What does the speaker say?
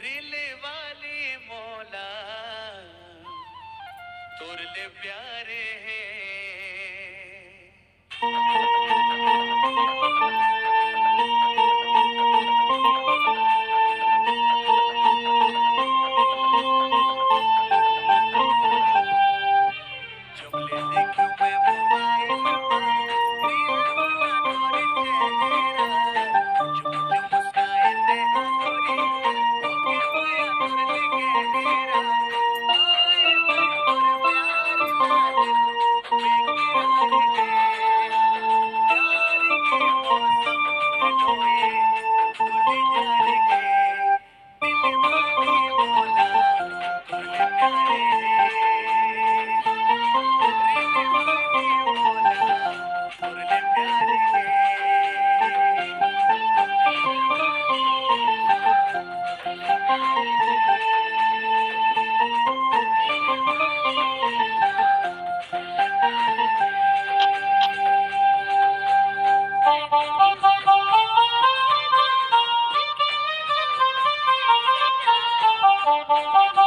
रिल वाली मौला तुरले प्यारे हैं। जबले देखूं मैं मोबाइल रील वाला तोरे चेहरा कुछ कुछ मुस्काए ते गोरी होके माया तुरले गहरा आए मन पर प्यार लागे बेकरार है प्यार के मौसम ढलोए भूल जाएंगे दिल वाली मौला तुरले प्यारे हैं।